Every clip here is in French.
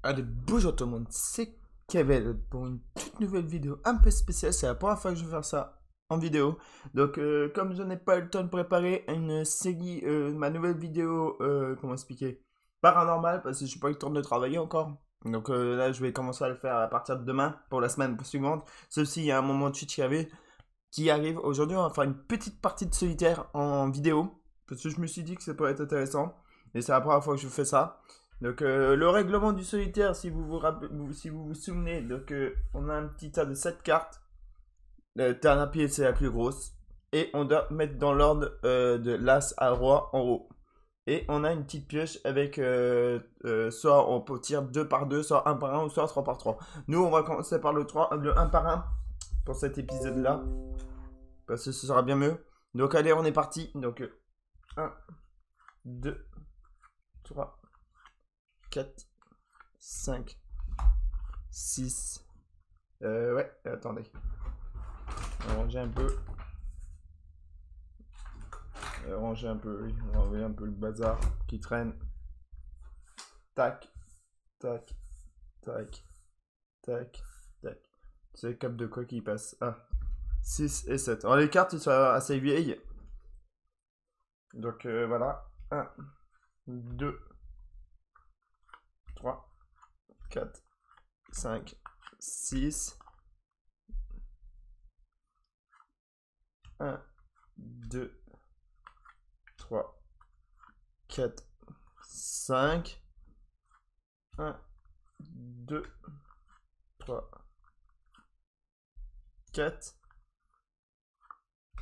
Allez, bonjour tout le monde, c'est Kevel pour une toute nouvelle vidéo un peu spéciale. C'est la première fois que je vais faire ça en vidéo. Donc, comme je n'ai pas eu le temps de préparer une série, ma nouvelle vidéo, comment expliquer, paranormale, parce que je n'ai pas eu le temps de travailler encore. Donc là, je vais commencer à le faire à partir de demain pour la semaine suivante. Ceci, il y a un moment de Twitch qui arrive. Aujourd'hui, on va faire une petite partie de solitaire en vidéo, parce que je me suis dit que ça pourrait être intéressant. Et c'est la première fois que je fais ça. Donc le règlement du solitaire, si vous vous souvenez, donc on a un petit tas de 7 cartes. La dernière pièce c'est la plus grosse. Et on doit mettre dans l'ordre de l'as à roi en haut. Et on a une petite pioche avec soit on peut tirer 2 par 2, soit un par un, ou soit 3 par 3. Nous on va commencer par le 1 par 1 pour cet épisode là. Parce que ce sera bien mieux. Donc allez, on est parti. Donc 1, 2, 3, 4, 5, 6. Ouais, attendez. On va ranger un peu. Ranger un peu, oui. On va enlever un peu le bazar qui traîne. Tac, tac, tac, tac, tac. C'est le cap de quoi qui passe. Ah, 6 et 7. Alors les cartes, ils sont assez vieilles. Donc voilà. 1, 2, 3, 4, 5, 6. 1, 2, 3, 4, 5. 1, 2, 3, 4.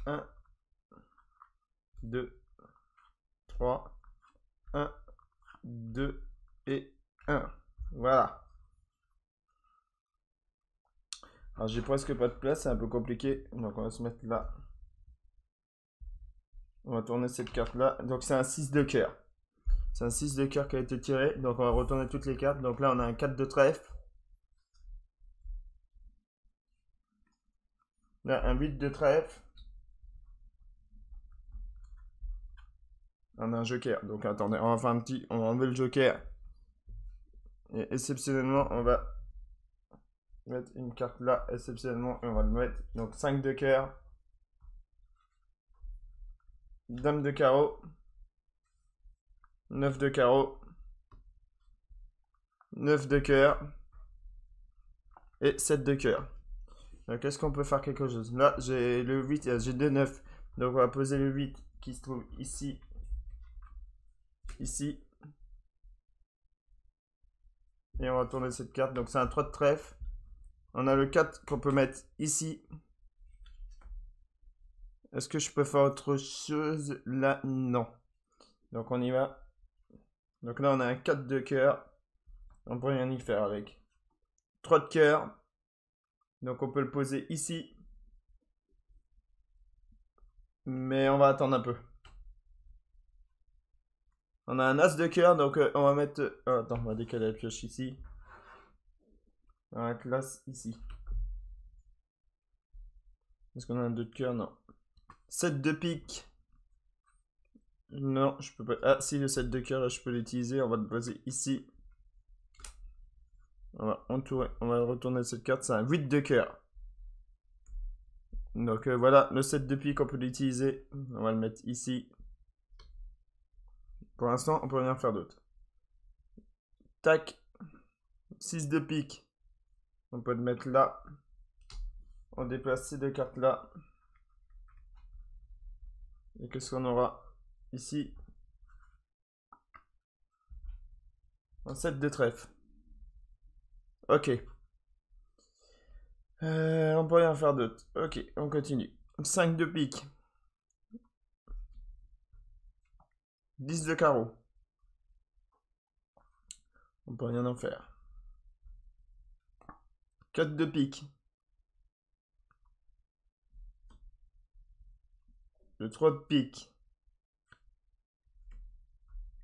1, 2, 3. 1, 2 et 1. Voilà. Alors j'ai presque pas de place, c'est un peu compliqué. Donc on va se mettre là. On va tourner cette carte là. Donc c'est un 6 de cœur. C'est un 6 de cœur qui a été tiré. Donc on va retourner toutes les cartes. Donc là on a un 4 de trèfle. Là un 8 de trèfle. On a un joker. Donc attendez, on va faire un petit. On va enlever le joker. Et exceptionnellement, on va mettre une carte là. Exceptionnellement, on va le mettre. Donc 5 de cœur. Dame de carreau. 9 de carreau. 9 de cœur. Et 7 de cœur. Donc est-ce qu'on peut faire quelque chose? Là, j'ai le 8, j'ai 2 9. Donc on va poser le 8 qui se trouve ici. Ici. Et on va tourner cette carte. Donc c'est un 3 de trèfle. On a le 4 qu'on peut mettre ici. Est-ce que je peux faire autre chose? Là, non. Donc on y va. Donc là, on a un 4 de cœur. On peut rien y faire avec. 3 de cœur. Donc on peut le poser ici. Mais on va attendre un peu. On a un as de cœur. Donc on va mettre... attends, on va décaler la pioche ici. On va mettre l'as ici. Est-ce qu'on a un 2 de cœur? Non. 7 de pique. Non, je peux pas. Ah, si, le 7 de cœur, là, je peux l'utiliser. On va le poser ici. On va entourer. On va retourner cette carte. C'est un 8 de cœur. Donc voilà, le 7 de pique, on peut l'utiliser. On va le mettre ici. Pour l'instant, on peut rien faire d'autre. Tac. 6 de pique. On peut le mettre là. On déplace ces deux cartes là. Et qu'est-ce qu'on aura ici? Un 7 de trèfle. Ok. On peut rien faire d'autre. Ok, on continue. 5 de pique. 10 de carreau. On peut rien en faire. 4 de pique. Le 3 de pique.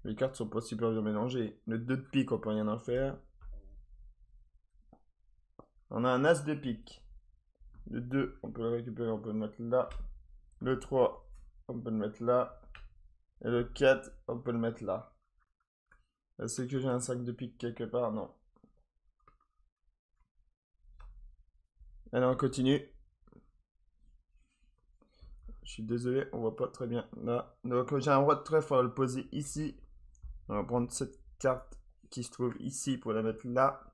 Les cartes sont pas super bien mélangées. Le 2 de pique, on peut rien en faire. On a un as de pique. Le 2, on peut le récupérer, on peut le mettre là. Le 3, on peut le mettre là. Et le 4, on peut le mettre là. Est-ce que j'ai un sac de pique quelque part? Non. Allez, on continue. Je suis désolé, on voit pas très bien là. Donc j'ai un roi de trèfle, on va le poser ici. On va prendre cette carte qui se trouve ici pour la mettre là.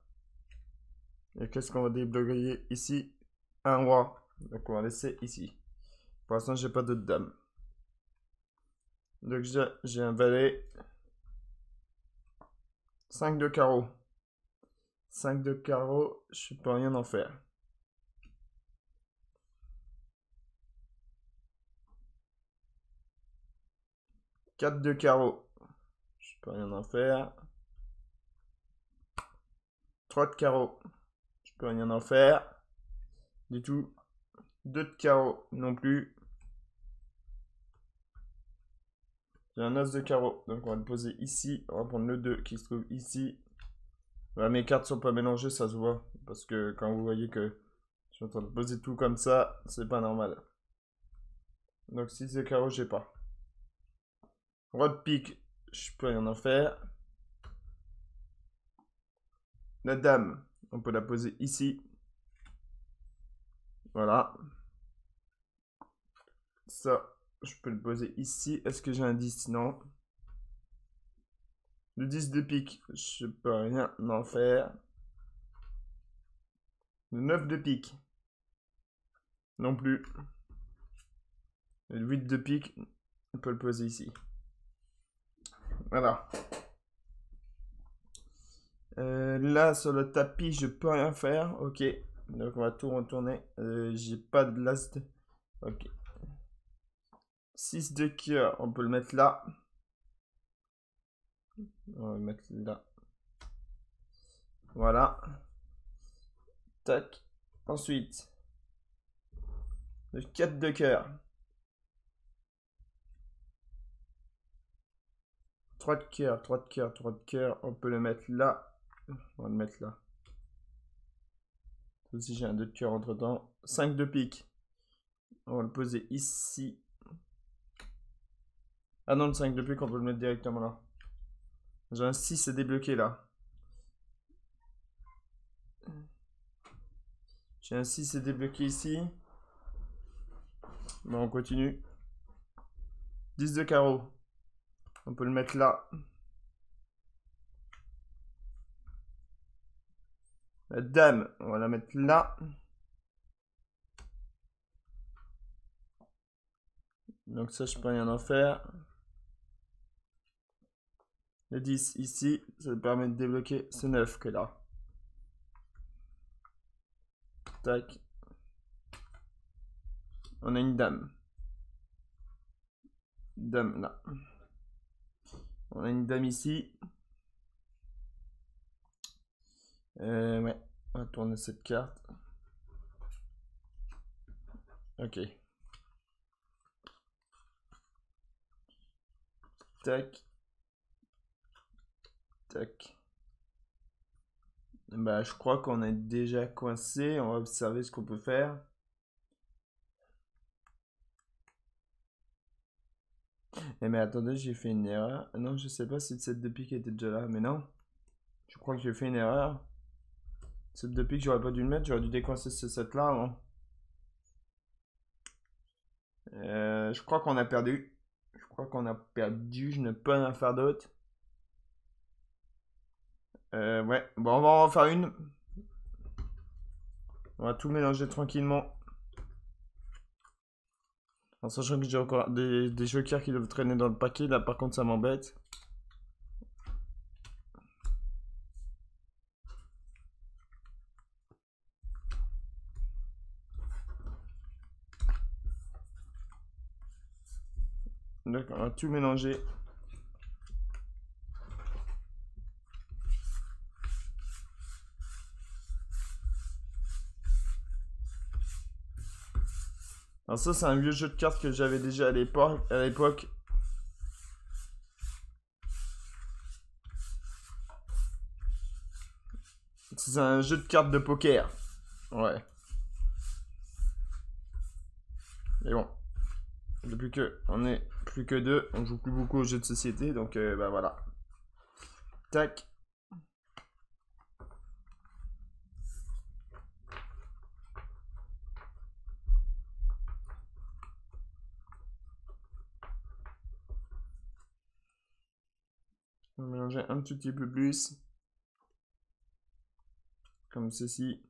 Et qu'est-ce qu'on va débloquer ici? Un roi. Donc on va laisser ici. Pour l'instant, j'ai pas de dame. Donc j'ai un valet. 5 de carreau. 5 de carreau, je peux rien en faire. 4 de carreau. Je peux rien en faire. 3 de carreau. Je peux rien en faire. Du tout. 2 de carreau non plus. J'ai un as de carreau. Donc on va le poser ici. On va prendre le 2 qui se trouve ici. Voilà, mes cartes sont pas mélangées, ça se voit. Parce que quand vous voyez que je suis en train de poser tout comme ça, c'est pas normal. Donc 6 de carreau, j'ai pas. Roi de pique, je peux rien en faire. La dame, on peut la poser ici. Voilà. Ça, je peux le poser ici. Est-ce que j'ai un 10? Non. Le 10 de pique, je peux rien en faire. Le 9 de pique. Non plus. Et le 8 de pique, on peut le poser ici. Voilà. Là, sur le tapis, je peux rien faire. Ok. Donc, on va tout retourner. J'ai pas de l'as de... Ok. 6 de cœur, on peut le mettre là. On va le mettre là. Voilà. Tac. Ensuite, le 4 de cœur. 3 de cœur, 3 de cœur, 3 de cœur. On peut le mettre là. On va le mettre là. Aussi, j'ai un 2 de cœur entre temps. 5 de pique. On va le poser ici. Ah non, le 5 de pique, on peut le mettre directement là. J'ai un 6 à débloquer là. J'ai un 6 à débloquer ici. Bon, on continue. 10 de carreau. On peut le mettre là. La dame, on va la mettre là. Donc ça, je peux rien en faire. Le 10 ici, ça me permet de débloquer ce 9 que là. Tac. On a une dame. Dame là. On a une dame ici. Ouais, on va tourner cette carte. Ok. Tac. Tac. Bah, je crois qu'on est déjà coincé. On va observer ce qu'on peut faire. Eh mais attendez, j'ai fait une erreur. Non, je sais pas si le 7 de pique était déjà là, mais non. Je crois que j'ai fait une erreur. 7 de pique, j'aurais pas dû le mettre, j'aurais dû décoincer ce 7 là avant. Je crois qu'on a perdu. Je crois qu'on a perdu, je ne peux rien faire d'autre. Ouais, bon, on va en faire une. On va tout mélanger tranquillement. En sachant que j'ai encore des jokers qui doivent traîner dans le paquet. Là, par contre, ça m'embête. Donc, on va tout mélanger. Alors ça, c'est un vieux jeu de cartes que j'avais déjà à l'époque. C'est un jeu de cartes de poker. Ouais. Mais bon. Depuis que on est plus que deux, on joue plus beaucoup aux jeux de société, donc bah voilà. Tac. On va mélanger un tout petit peu plus. Comme ceci.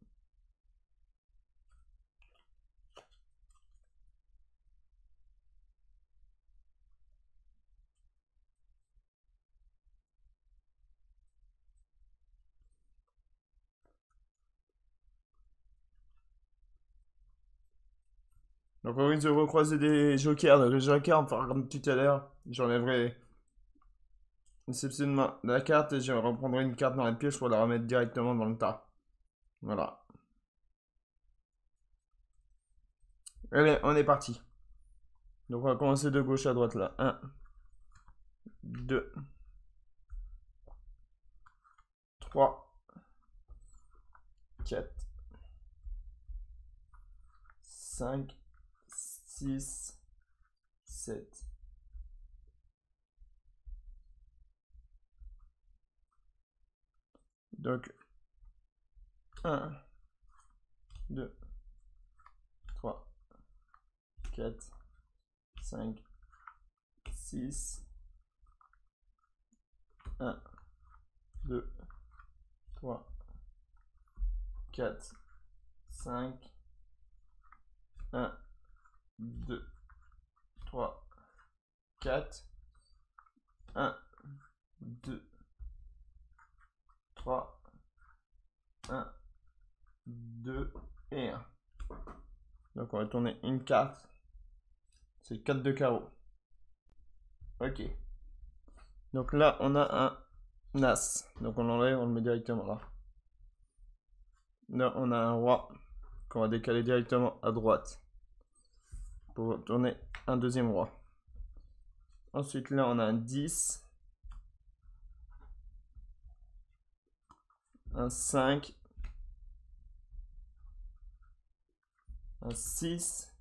Donc on risque de recroiser des jokers. Donc les jokers, enfin comme tout à l'heure, j'enlèverai exceptionnellement la carte et je reprendrai une carte dans la pioche pour la remettre directement dans le tas. Voilà. Allez, on est parti. Donc on va commencer de gauche à droite là. 1, 2, 3, 4, 5, 6, 7. Donc 1, 2, 3, 4, 5, 6, 1, 2, 3, 4, 5, 1, 2, 3, 4, 1, 2, 3, 1, 2 et 1. Donc on va tourner une carte. C'est 4 de carreau. Ok. Donc là on a un as. Donc on l'enlève, on le met directement là. Là on a un roi qu'on va décaler directement à droite pour tourner un deuxième roi. Ensuite là on a un 10, un 5, un 6,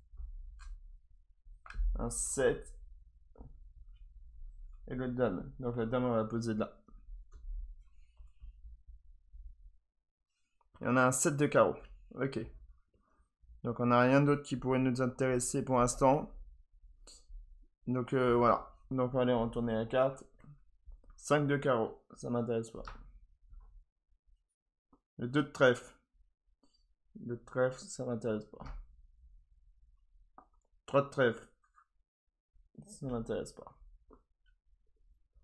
un 7 et le dame. Donc la dame on va la poser là. Et on a un 7 de carreau. Ok. Donc on n'a rien d'autre qui pourrait nous intéresser pour l'instant. Donc voilà. Donc on va aller retourner la carte. 5 de carreau, ça m'intéresse pas. Le 2 de trèfle. Le trèfle, ça m'intéresse pas. 3 de trèfle. Ça m'intéresse pas.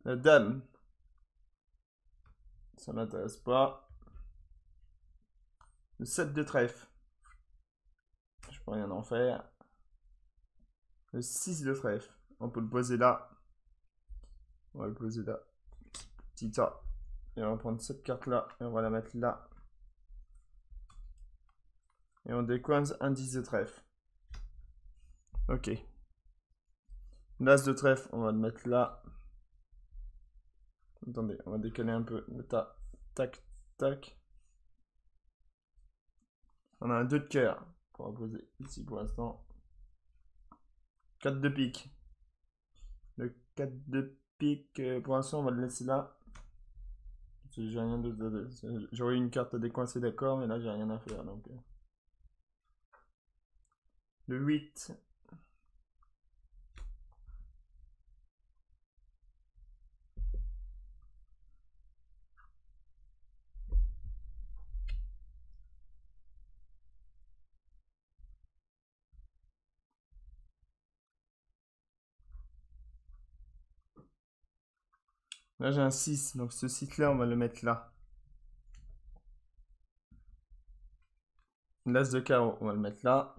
La dame. Ça m'intéresse pas. Le 7 de trèfle. Je peux rien en faire. Le 6 de trèfle. On peut le poser là. On va le poser là. Petit tas. Et on va prendre cette carte là. Et on va la mettre là. Et on décoince un 10 de trèfle. Ok. L'as de trèfle, on va le mettre là. Attendez, on va décaler un peu le tas. Tac, tac. On a un 2 de cœur. On va poser ici pour l'instant. 4 de pique. Le 4 de pique, pour l'instant, on va le laisser là. J'ai rien d'autre. J'aurais une carte à décoincer, d'accord, mais là, j'ai rien à faire. Donc. Le 8. Là, j'ai un 6. Donc, ce 6-là, on va le mettre là. L'as de carreau, on va le mettre là.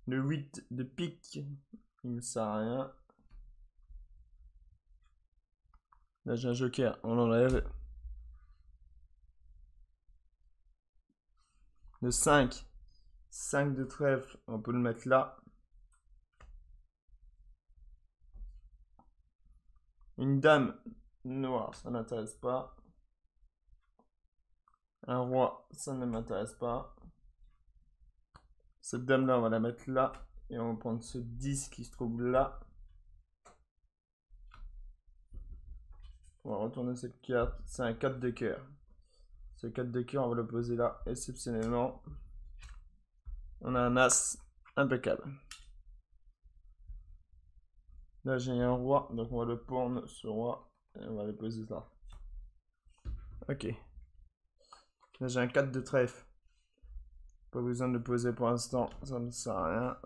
Le 8 de pique, il ne sert à rien. Là, j'ai un joker, on l'enlève. Le 5. 5 de trèfle, on peut le mettre là. Une dame noire, ça n'intéresse pas. Un roi, ça ne m'intéresse pas. Cette dame-là, on va la mettre là. Et on va prendre ce 10 qui se trouve là. On va retourner cette carte. C'est un 4 de cœur. Ce 4 de cœur, on va le poser là, exceptionnellement. On a un as impeccable. Là, j'ai un roi, donc on va le prendre, ce roi, et on va le poser là. Ok. Là, j'ai un 4 de trèfle. Pas besoin de le poser pour l'instant, ça ne sert à rien.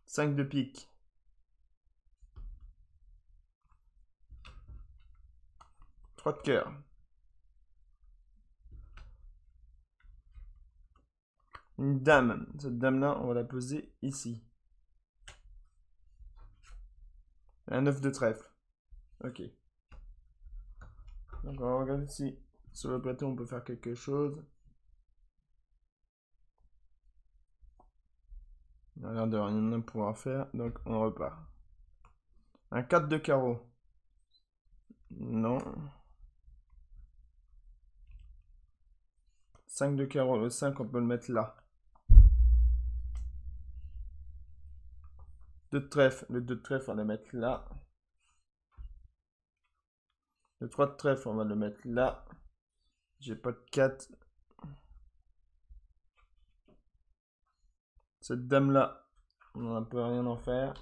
5 de pique. 3 de cœur. Une dame. Cette dame-là, on va la poser ici. Un 9 de trèfle. Ok. Donc on va regarder si sur le plateau on peut faire quelque chose. On a l'air de rien pouvoir faire, donc on repart. Un 4 de carreau. Non. 5 de carreau. Le 5, on peut le mettre là. 2 de trèfle. Le 2 de trèfle, on va le mettre là. Le 3 de trèfle, on va le mettre là. J'ai pas de 4. Cette dame-là, on ne peut rien en faire.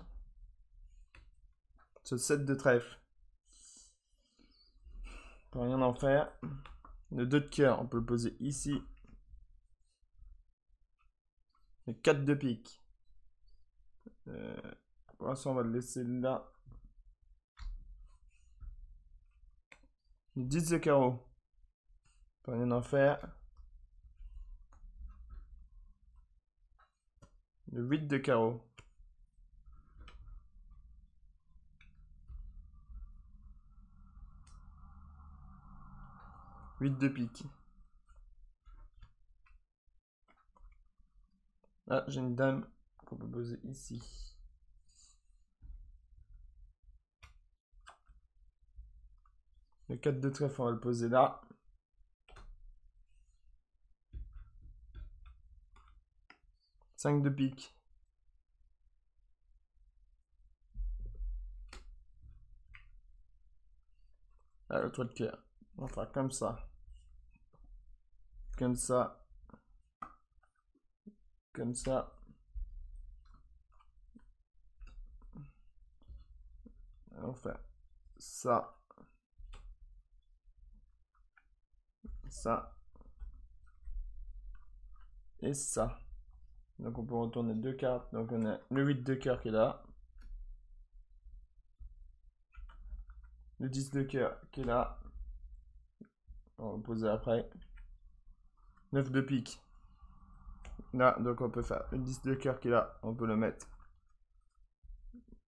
Ce 7 de trèfle. On peut rien en faire. Le 2 de cœur, on peut le poser ici. Le 4 de pique. Pour l'instant, on va le laisser là. Le 10 de carreau. On peut rien en faire. Le 8 de carreau. Le 8 de pique. Ah, j'ai une dame qu'on peut poser ici. Le 4 de trèfle, on va le poser là. « 5 de pique. Ah, le 3 de cœur. On va faire comme ça. Comme ça. Comme ça. On va faire ça. Ça. Et ça. Donc on peut retourner 2 cartes. Donc on a le 8 de cœur qui est là. Le 10 de cœur qui est là. On va le poser après. 9 de pique. Là, donc on peut faire le 10 de cœur qui est là. On peut le mettre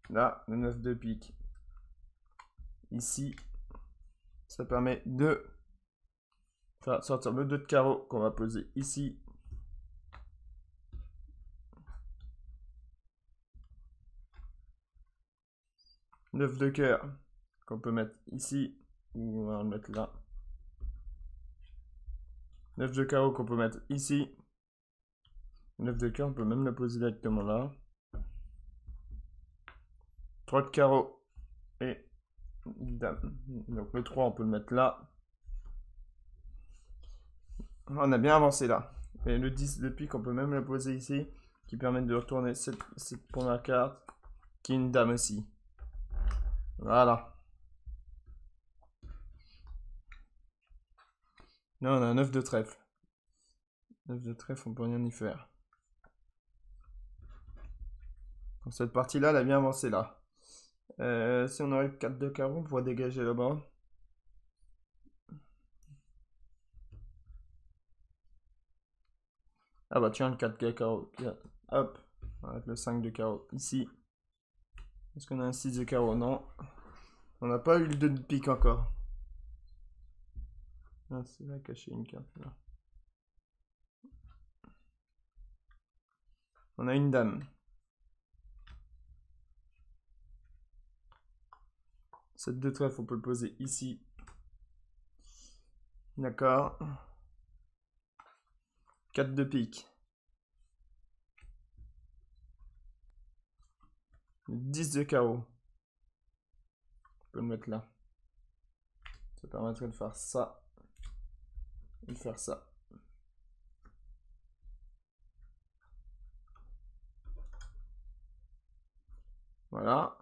là. Le 9 de pique. Ici. Ça permet de faire sortir le 2 de carreau qu'on va poser ici. « 9 de cœur qu'on peut mettre ici, ou on va le mettre là. 9 de carreau qu'on peut mettre ici. 9 de cœur, on peut même le poser directement là. 3 de carreau et dame. Donc le 3, on peut le mettre là. On a bien avancé là. Et le 10 de pique, on peut même le poser ici, qui permet de retourner cette première carte, qui est une dame aussi. Voilà. Là, on a un 9 de trèfle. 9 de trèfle, on peut rien y faire. Donc cette partie-là, elle a bien avancé là. Si on aurait 4 de carreau, on pourrait dégager là-bas. Ah bah tiens, le 4 de carreau. Hop, on va mettre le 5 de carreau ici. Est-ce qu'on a un 6 de carreau? Non. On n'a pas eu le 2 de pique encore. Ah, c'est là caché une carte là. On a une dame. Cette de trèfle, on peut le poser ici. D'accord. 4 de pique. 10 de carreau. On peut le mettre là. Ça permettrait de faire ça. Et de faire ça. Voilà.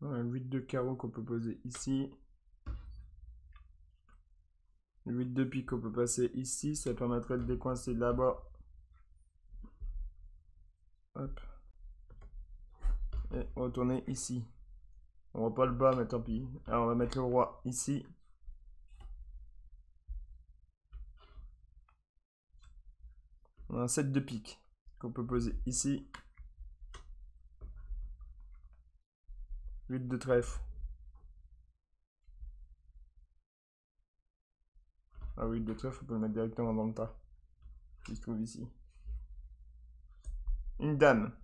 Un 8 de carreau qu'on peut poser ici. 8 de pique qu'on peut passer ici. Ça permettrait de décoincer là-bas. Hop. Et retourner ici. On voit pas le bas, mais tant pis. Alors on va mettre le roi ici. On a un 7 de pique qu'on peut poser ici. 8 de trèfle. Ah oui, 8 de trèfle, on peut le mettre directement dans le tas. Qui se trouve ici. Une dame.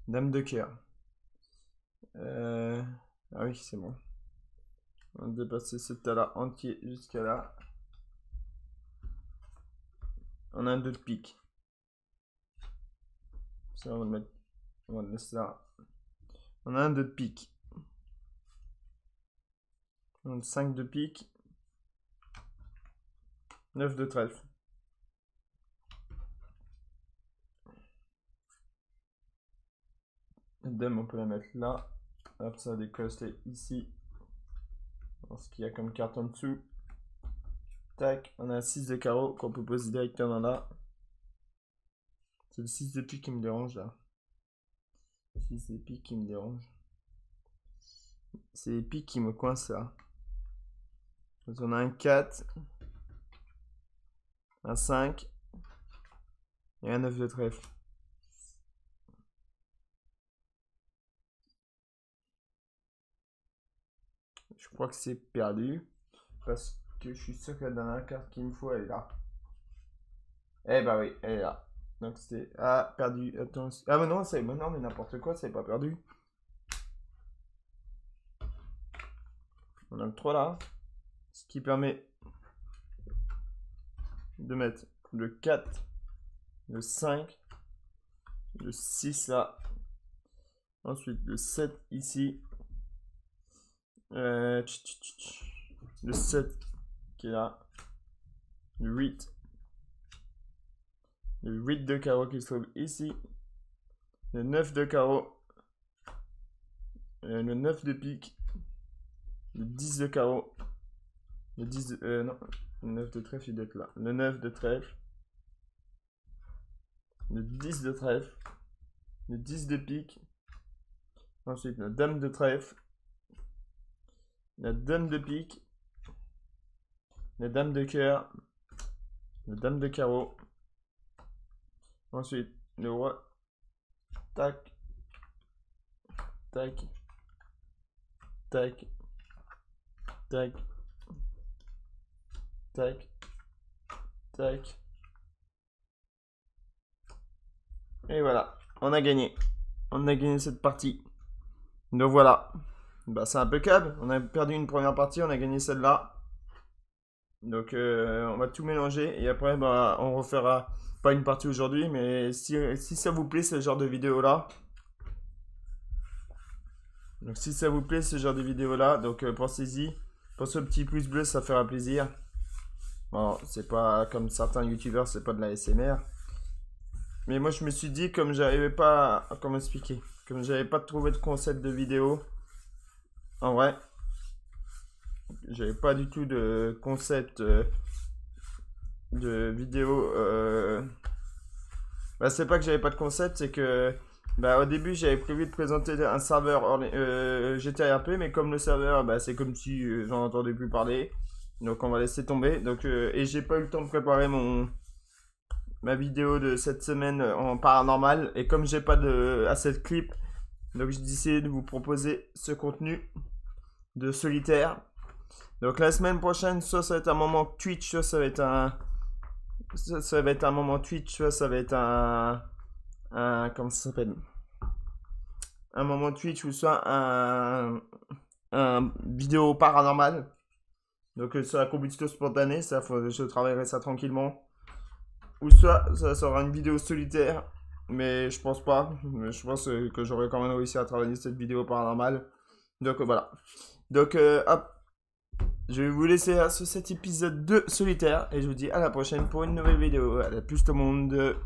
Dame de cœur. Ah oui, c'est bon. On va dépasser ce tas-là entier jusqu'à là. On a un 2 de pique. Ça, on va le mettre. On va le laisser là. On a un 2 de pique. On a 5 de pique. 9 de trèfle. La dame, on peut la mettre là. Hop, ça va décoster ici. Ce qu'il y a comme carte en dessous. Tac, on a un 6 de carreau qu'on peut poser directement là. C'est le 6 de pique qui me dérange là. 6 de pique qui me dérange. C'est les piques qui me coincent là. Donc on a un 4. Un 5. Et un 9 de trèfle. Je crois que c'est perdu. Parce que je suis sûr que la dernière carte qu'il me faut, elle est là. Eh bah oui, elle est là. Donc c'est... Ah, perdu. Attends. Ah mais non, c'est... Mais non, mais n'importe quoi, c'est pas perdu. On a le 3 là. Ce qui permet de mettre le 4, le 5, le 6 là. Ensuite le 7 ici. Le 7 qui est là. Le 8. Le 8 de carreau qui se trouve ici. Le 9 de carreau. Le 9 de pique. Le 10 de carreau. Le 10 de... non. Le 9 de trèfle, il doit être là. Le 9 de trèfle. Le 10 de trèfle. Le 10 de pique. Ensuite, la dame de trèfle. La dame de pique. La dame de cœur. La dame de carreau. Ensuite, le roi. Tac. Tac. Tac. Tac. Tac. Tac. Et voilà, on a gagné. On a gagné cette partie. Donc voilà. Bah c'est impeccable. On a perdu une première partie, on a gagné celle-là. Donc on va tout mélanger et après bah on refera pas une partie aujourd'hui, mais si ça vous plaît ce genre de vidéo là. Donc si ça vous plaît ce genre de vidéo là, donc pensez-y. Pensez au petit pouce bleu, ça fera plaisir. Bon, c'est pas comme certains youtubeurs, c'est pas de la ASMR. Mais moi je me suis dit, comme j'arrivais pas à... Comment expliquer? Comme j'avais pas trouvé de concept de vidéo. En vrai. J'avais pas du tout de concept de vidéo. Bah c'est pas que j'avais pas de concept, c'est que... Bah au début j'avais prévu de présenter un serveur GTA RP, mais comme le serveur, bah c'est comme si j'en entendais plus parler. Donc on va laisser tomber. Donc, et j'ai pas eu le temps de préparer ma vidéo de cette semaine en paranormal. Et comme j'ai pas assez de clips, donc j'ai décidé de vous proposer ce contenu de solitaire. Donc la semaine prochaine, soit ça va être un moment Twitch, soit ça va être ça va être un moment Twitch, soit ça va être comment ça s'appelle? Un moment Twitch ou soit un vidéo paranormal. Donc sur la combustion spontanée, ça je travaillerai ça tranquillement. ou soit ça sera une vidéo solitaire, mais je pense pas. Mais je pense que j'aurais quand même réussi à travailler cette vidéo paranormale. Donc voilà. Donc hop, je vais vous laisser sur cet épisode de solitaire et je vous dis à la prochaine pour une nouvelle vidéo. Allez, plus tout le monde.